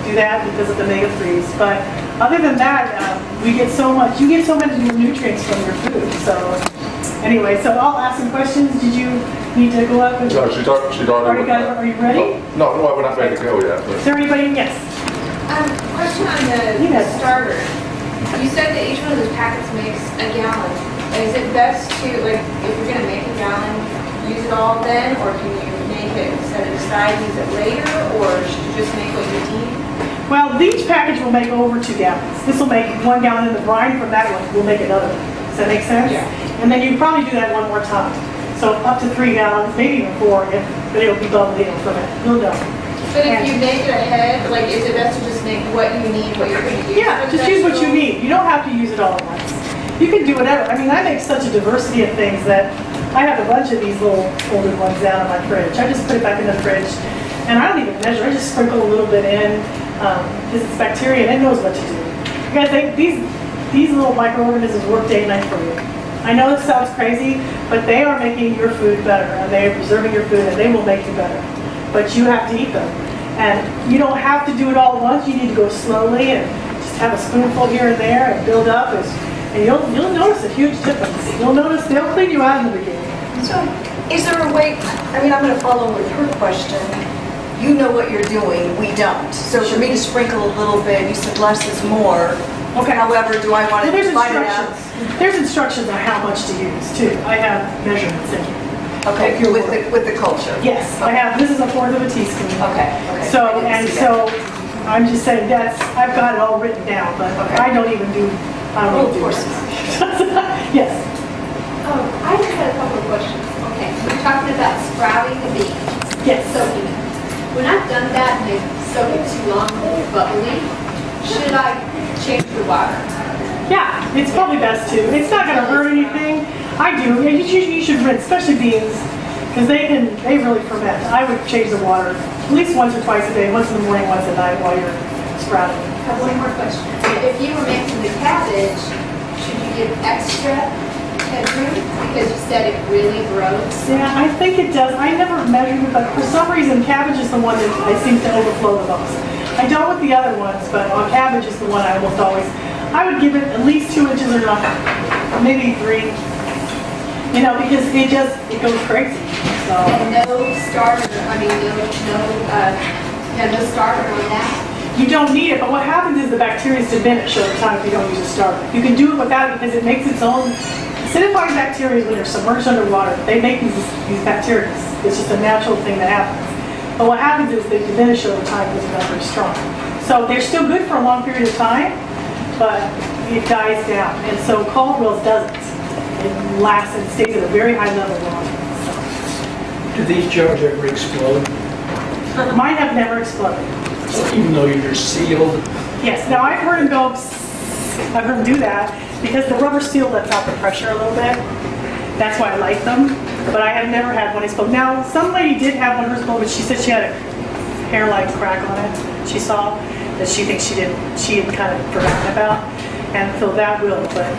do that because of the omega-3s. But other than that, you get so many nutrients from your food. So anyway, so I'll ask some questions. Did you need to go up? No, she's already got. Are you ready? No, we're not ready to go yet. But. Is there anybody? Yes. Question on the starter. You said that each one of those packets makes a gallon. Is it best to, like, if you're going to make a gallon, use it all then, or can you make it, set it aside, use it later, or should you just make what you need? Well, each package will make over 2 gallons. This will make 1 gallon in the brine. From that one, we'll make another one. Does that make sense? Yeah. And then you can probably do that one more time. So up to 3 gallons, maybe even 4, but it'll be bubbly, it'll ferment. You'll know. But if you make it ahead, like, is it best to just make what you need, what you're going to use? Yeah, just use what you need. You don't have to use it all at once. You can do whatever. I mean, I make such a diversity of things that I have a bunch of these little folded ones down in my fridge. I just put it back in the fridge, and I don't even measure. I just sprinkle a little bit in, because it's bacteria, and it knows what to do. You guys, these little microorganisms work day and night for you. I know this sounds crazy, but they are making your food better, and they are preserving your food, and they will make you better. But you have to eat them. And you don't have to do it all at once. You need to go slowly and just have a spoonful here and there and build up. And you'll notice a huge difference. You'll notice they'll clean you out in the beginning. So, is there a way, I mean, I'm going to follow with her question. You know what you're doing, we don't. So for me to sprinkle a little bit, you said less is more. Okay. However, do I want to divide it out? There's instructions on how much to use, too. I have measurements in here. Okay, with the culture. Yes, okay. I have. This is 1/4 of a teaspoon. Okay. So I'm just saying I've got it all written down, but I don't even do. I don't do it. Yes. I just had a couple of questions. Okay, we're talking about sprouting the beans. Yes. Soaking it. When I've done that and they soak it too long and they're bubbly, should I change the water? Yeah, it's probably best to. It's not going to hurt anything. I do. You should rinse, especially beans, because they really ferment. I would change the water at least once or twice a day, once in the morning, once at night while you're sprouting. I have one more question. If you were making the cabbage, should you give extra headroom because you said it really grows? Yeah, I think it does. I never measured it, but for some reason, cabbage is the one that I seem to overflow the most. I don't with the other ones, but on cabbage is the one I almost always. I would give it at least 2 inches or nothing, maybe 3. You know, because it goes crazy. So. And no starter. I mean, no starter on that. You don't need it, but what happens is the bacteria diminish over time if you don't use a starter. You can do it without it because it makes its own acidifying bacteria when they're submerged underwater. They make these bacteria. It's just a natural thing that happens. But what happens is they diminish over time because they're not very strong. So they're still good for a long period of time, but it dies down. And so Caldwell's doesn't. It lasts and stays at a very high level longer. Do these jars ever explode? Mine have never exploded. So even though you're sealed? Yes. Now I've heard them go. I've heard them do that because the rubber seal lets out the pressure a little bit. That's why I like them. But I have never had one explode. Now some lady did have one explode, but she said she had a hairline crack on it. She saw that she thinks she had kind of forgotten about, and so that will. But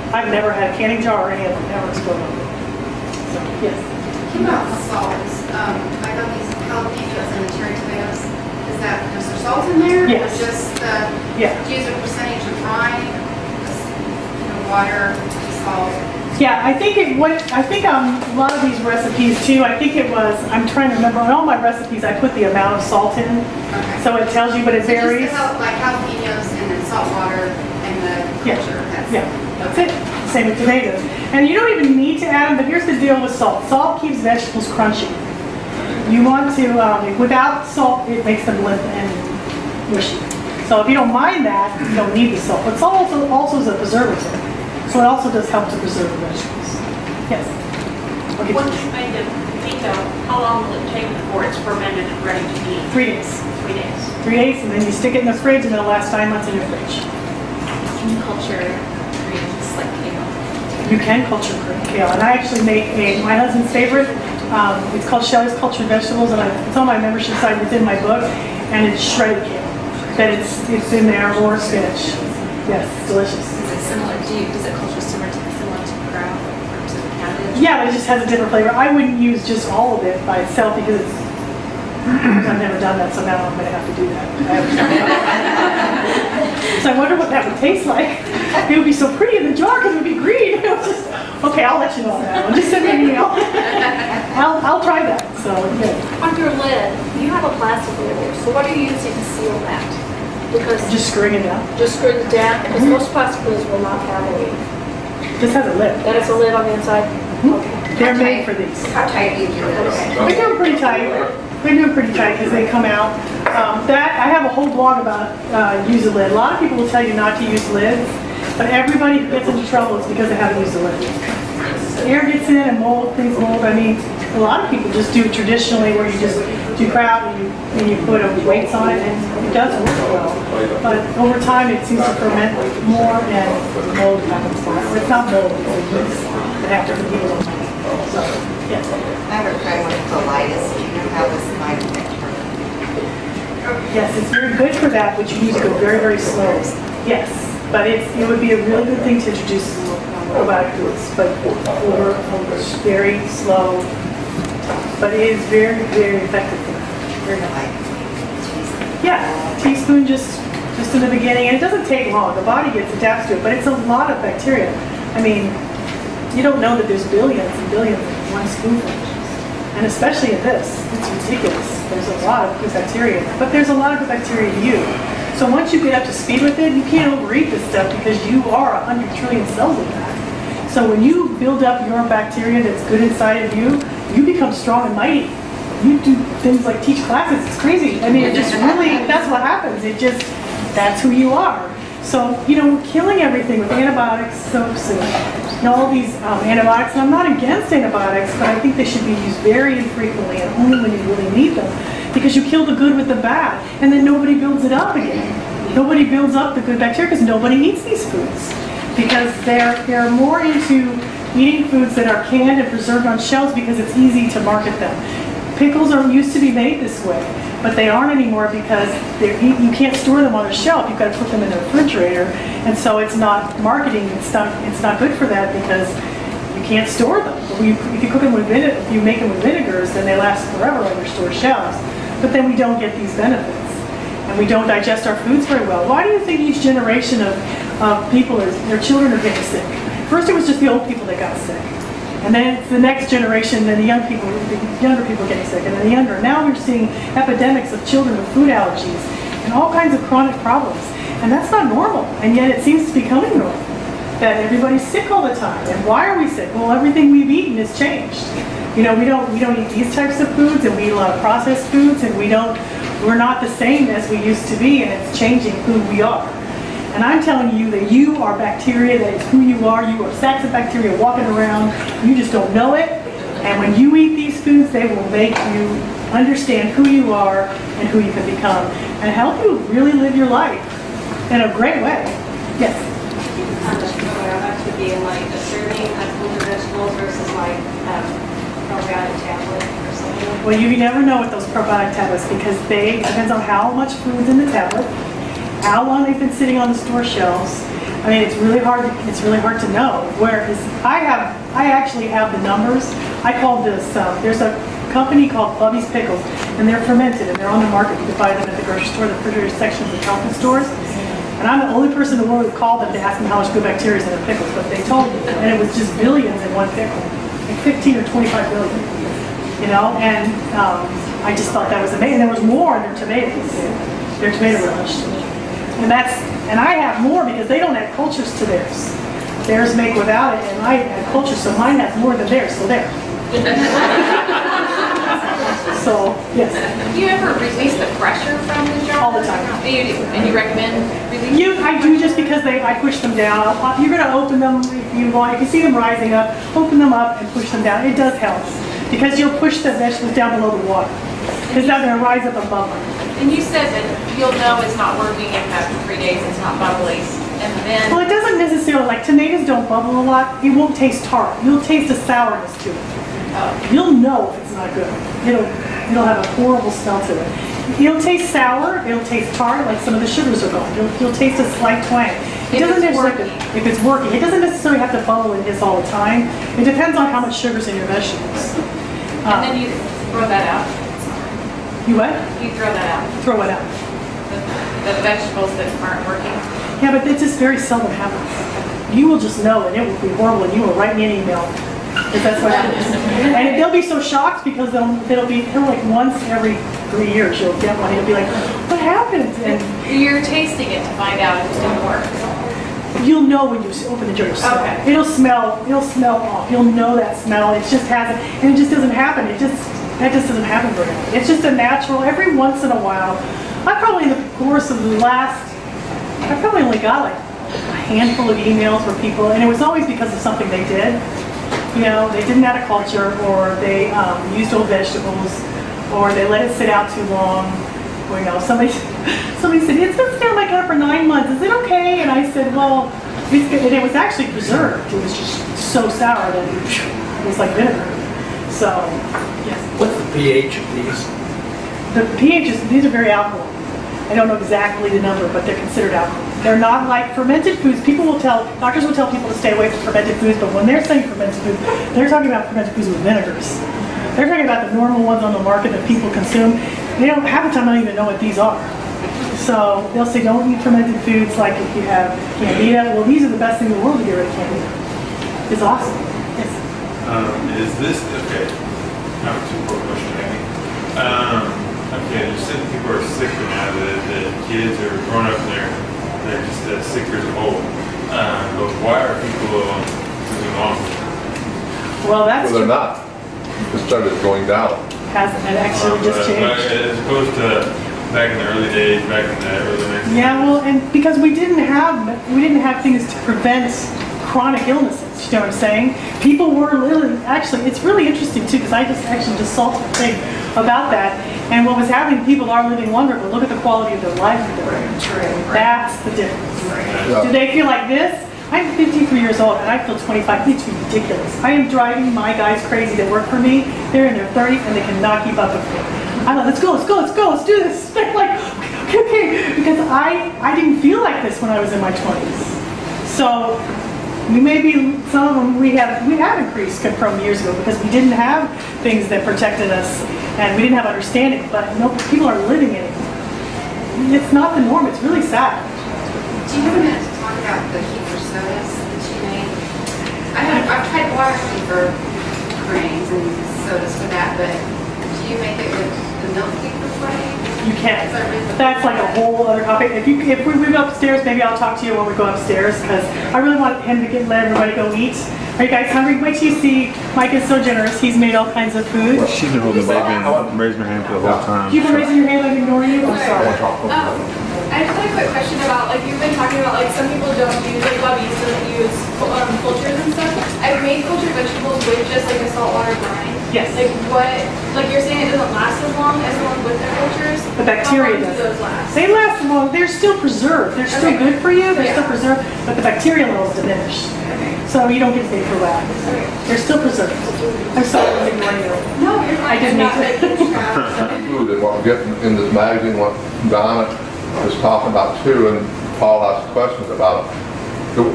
I've never had a canning jar or any of them ever explode. So yes. About the salts, I got these jalapenos and the cherry tomatoes. Is there salt in there? Yes. Or just do you use a percentage of brine, water, salt? Yeah, I think a lot of these recipes too. I think it was. I'm trying to remember. On all my recipes, I put the amount of salt in, so it tells you, but it varies. Just like jalapenos and then salt water and the culture. That's it. Same with tomatoes. And you don't even need to add them, but here's the deal with salt. Salt keeps vegetables crunchy. You want to, without salt, it makes them limp and mushy. So if you don't mind that, you don't need the salt. But salt also is a preservative. So it also does help to preserve the vegetables. Yes? Okay. Once you made the pito, how long will it take before it's fermented and ready to eat? 3 days. 3 days. 3 days, and then you stick it in the fridge, and it'll last 5 months in your fridge. Can you culture greens like kale? You can culture kale, and I actually make my husband's favorite. It's called Shelley's Cultured Vegetables, and it's on my membership site. It's in my book, and it's shredded kale. That it's in there, or spinach. Yes, it's delicious. Is it similar? Does it culture similar to kraut or to the cabbage? Yeah, but it just has a different flavor. I wouldn't use just all of it by itself because I've never done that, so now I'm going to have to do that. So I wonder what that would taste like. It would be so pretty in the jar because it would be green. Okay, I'll let you know that one. Just send me an email. I'll try that. So yeah. On your lid, you have a plastic lid there, so what are you using to seal that? Because Just screwing it down. just screw it down, because most plastic lids will not have a lid. Just has a lid. That is a lid on the inside? Okay. They're made for these. How tight do you do this? They do them pretty tight. They do them pretty tight because they come out. I have a whole blog about use a lid. A lot of people will tell you not to use lids, but everybody who gets into trouble is because they haven't used a lid. Air gets in and things mold. I mean, a lot of people just do it traditionally where you just do crowd and you put weights on it, and it does work well. But over time, it seems to ferment more and mold happens. It's not mold, it's yeast that have to compete with it. So, yes. I have a friend with colitis. Do you know how this might affect her? Yes, it's very good for that, but you need to go very, very slow. Yes, but it would be a really good thing to introduce probiotic foods, but over very slow. But it is very, very effective for that. Very nice. Yeah, teaspoon just in the beginning, and it doesn't take long. The body gets adapted to it, but it's a lot of bacteria. I mean, you don't know that there's billions and billions in one spoonful. And especially in this, it's ridiculous. There's a lot of good bacteria, but there's a lot of good bacteria in you. So once you get up to speed with it, you can't overeat this stuff because you are 100 trillion cells in that. So when you build up your bacteria that's good inside of you, you become strong and mighty. You do things like teach classes, it's crazy. I mean, it just really, that's what happens. That's who you are. So, we're killing everything with antibiotics, soaps, and all these antibiotics. And I'm not against antibiotics, but I think they should be used very infrequently and only when you really need them. Because you kill the good with the bad, and then nobody builds it up again. Nobody builds up the good bacteria because nobody eats these foods. Because they're more into eating foods that are canned and preserved on shelves because it's easy to market them. Pickles used to be made this way, but they aren't anymore because you can't store them on a shelf. You've got to put them in the refrigerator, and so it's not marketing. It's not good for that because you can't store them. If you cook them with if you make them with vinegars, then they last forever on your store shelves. But then we don't get these benefits, and we don't digest our foods very well. Why do you think each generation of people, their children are getting sick? First, it was just the old people that got sick. And then it's the next generation, then the younger people getting sick, and then the younger. Now we're seeing epidemics of children with food allergies and all kinds of chronic problems. And that's not normal, and yet it seems to be becoming normal. That everybody's sick all the time. And why are we sick? Well, everything we've eaten has changed. We don't eat these types of foods, and we eat a lot of processed foods, and we're not the same as we used to be, and it's changing who we are. And I'm telling you that you are bacteria, that is who you are. You are sacks of bacteria walking around. You just don't know it. And when you eat these foods, they will make you understand who you are and who you can become and help you really live your life in a great way. Yes? That could be like a serving of fruit or vegetables versus like probiotic tablet or something. Well, you never know with those probiotic tablets because it depends on how much food's in the tablet, how long they've been sitting on the store shelves. I mean, it's really hard to know. Whereas I actually have the numbers. I called this, there's a company called Bubby's Pickles, and they're fermented, and they're on the market. You can buy them at the grocery store, the refrigerator sections of health food stores. And I'm the only person in the world who called them to ask them how much good bacteria is in their pickles, but they told me, and it was just billions in one pickle, like 15 or 25 billion, and I just thought that was amazing. There was more in their tomatoes, their tomato relish. And I have more because they don't add cultures to theirs. Theirs make without it, and I add cultures, so mine has more than theirs, so there. So, yes. Do you ever release the pressure from the jar? All the time. And you recommend releasing? I do just because I push them down. You're going to open them if you want. If you see them rising up, open them up and push them down. It does help because you'll push the vegetables down below the water. It's not going to rise up above them. And you said that you'll know it's not working if after 3 days it's not bubbly. And then... Well, it doesn't necessarily, like tomatoes don't bubble a lot. It won't taste tart. You'll taste a sourness to it. Oh. You'll know if it's not good. It'll have a horrible smell to it. It'll taste sour. It'll taste tart, like some of the sugars are gone. You'll taste a slight twang. It doesn't necessarily, if it's working, it doesn't necessarily have to bubble and hiss all the time. It depends on how much sugar's in your vegetables. And then you throw that out. You what? You throw that out. Throw it out. The vegetables that aren't working. Yeah, but it just very seldom happens. You will just know, and it will be horrible, and you will write me an email. If that's what happens. And they'll be so shocked because they'll like once every 3 years you'll get one. You'll be like, what happened? And you're tasting it to find out if it's going to work. You'll know when you open the jar. Okay. It'll smell off. You'll know that smell. It just hasn't, and it just doesn't happen. That just doesn't happen very often. It's just a natural. Every once in a while, I probably in the course of the last, I probably only got like a handful of emails where people, and it was always because of something they did. You know, they didn't add a culture, or they used old vegetables, or they let it sit out too long. Or, you know, somebody said, it's been sitting in my gut for 9 months. Is it okay? And I said, well, it's good. And it was actually preserved. It was just so sour that it was like vinegar. So, yes. What's the pH of these? The pH these are very alkaline. I don't know exactly the number, but they're considered alkaline. They're not like fermented foods. Doctors will tell people to stay away from fermented foods, but when they're saying fermented foods, they're talking about fermented foods with vinegars. They're talking about the normal ones on the market that people consume. They don't, half the time, I don't even know what these are. So they'll say, don't eat fermented foods like if you have candida. Well, these are the best thing in the world to get rid of candida. It's awesome. Yes. Is this, okay, I have a two-part question, Amy. Okay, you said people are sicker now, the kids are grown up and they're just as sick as old. But why are people living longer? Well, that's Well, they're not. It started going down. Hasn't it actually just changed? As opposed to back in the early days, back in the early 1900s. Yeah, well, and because we didn't have things to prevent chronic illnesses. You know what I'm saying? People were literally, actually, it's really interesting too, because I just saw something about that. And what was happening, people are living longer, but look at the quality of their life. That's the difference. Yeah. Do they feel like this? I'm 53 years old and I feel 25. It's ridiculous. I am driving my guys crazy that work for me. They're in their 30s and they cannot keep up with me. I'm like, let's go, let's do this. They're like, okay, because I didn't feel like this when I was in my 20s. So maybe some of them we have increased from years ago because we didn't have things that protected us and we didn't have understanding. But no, people are living in it. It's not the norm. It's really sad. Do you have a minute to talk about the kefir sodas that you make? I've tried water kefir grains and sodas for that, but do you make it with the milk kefir flake? You can. That's like a whole other topic. If we go upstairs, maybe I'll talk to you when we go upstairs because I really want him to let everybody go eat. Are you guys hungry? Wait till you see. Mike is so generous. He's made all kinds of food. She's been holding the baby and raising her hand for the whole time. You've been raising your hand like ignoring you? I'm sorry. I just had a quick question about, like, you've been talking about, like, some people don't use, like, Bobby's doesn't use cultures and stuff. I've made cultured vegetables with just, like, a saltwater brine. Yes. Like, like you're saying it doesn't last as long as the ones with their cultures? The bacteria How long do does. those last? They last long. They're still preserved. They're still good for you. They're still preserved, but the bacteria levels diminish. So you don't get paid for that. They're still preserved. I'm sorry, I was ignoring you. No, you're fine. I didn't mean to. Food and what we're getting in this magazine, what Donna is talking about too, and Paul asked questions about it.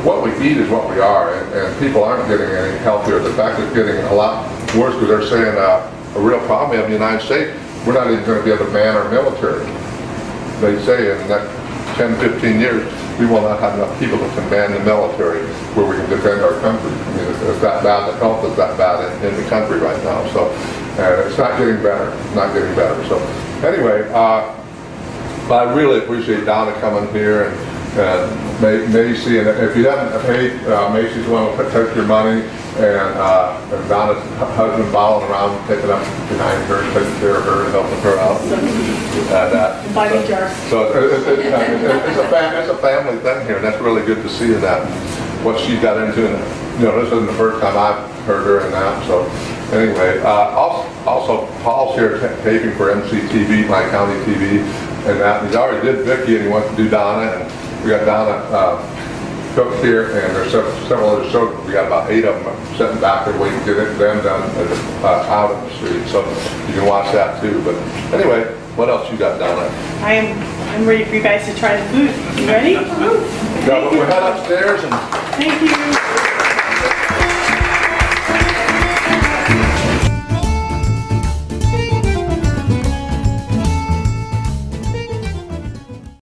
What we eat is what we are, and people aren't getting any healthier. The fact is getting a lot worse because they're saying a real problem we have in the United States, we're not even going to be able to man our military. They say in that 10, 15 years, we will not have enough people to command the military where we can defend our country. I mean, it's that bad, the health is that bad in the country right now. So it's not getting better, So anyway, but I really appreciate Donna coming here and Macy, and if you haven't paid, Macy's the one who takes your money, and Donna's husband following around, taking up behind her, taking care of her, and helping her out. So it's a family thing here, and that's really good to see that, what she got into. And, you know, this isn't the first time I've heard her in that. So anyway, also Paul's here taping for MCtv, my county TV, and that. He's already did Vicky, and he wants to do Donna, and we got Donna cooked here, and there's several other shows. We got about 8 of them sitting back there waiting to get them done out of the street. So you can watch that too. But anyway, what else you got, Donna? I'm ready for you guys to try the food. You ready? We'll head upstairs and. Thank you.